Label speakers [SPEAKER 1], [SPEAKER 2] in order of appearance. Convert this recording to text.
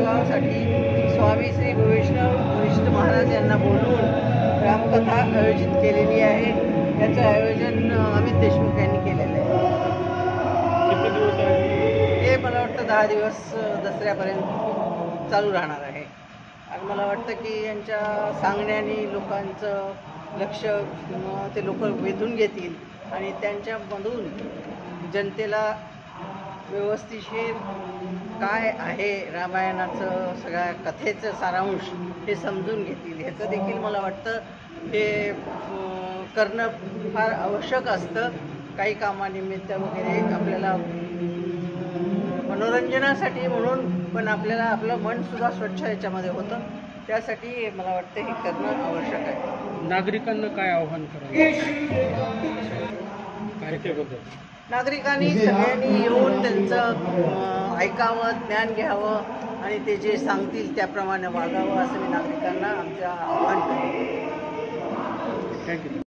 [SPEAKER 1] उत्सवासाठी स्वामी श्री वैष्णव महाराज यांना बोलवून रामकथा आयोजित केलेली आहे। याचं आयोजन अमित देशमुख यांनी केलेलं आहे।
[SPEAKER 2] किती दिवस आहे?
[SPEAKER 1] हे मला वाटतं 10 दिवस दसऱ्यापर्यंत चालू राहणार आहे। आणि मला वाटतं की यांच्या सांगण्याने लोकांचं लक्ष ते लोक वेधून घेतील आणि त्यांच्यामधून जनतेला व्यवस्थितशीर काय आहे रामायणाचं सगळ्या कथेचं सारांश हे समजून घेतील। ह्याचं देखील मला वाटतं हे करणं फार आवश्यक असतं। काही कामानिमित्त वगैरे आपल्याला मनोरंजनासाठी म्हणून, पण आपल्याला आपलं मनसुद्धा स्वच्छ याच्यामध्ये होतं, त्यासाठी मला वाटतं हे करणं आवश्यक आहे।
[SPEAKER 2] नागरिकांना काय आव्हान करायचं कार्यक्रमाबद्दल?
[SPEAKER 1] नागरिकांनी सगळ्यांनी येऊन त्यांचं ऐकावं, ज्ञान घ्यावं आणि ते जे सांगतील त्याप्रमाणे वागावं असं मी नागरिकांना आमच्या आव्हान करतो।
[SPEAKER 2] थँक्यू।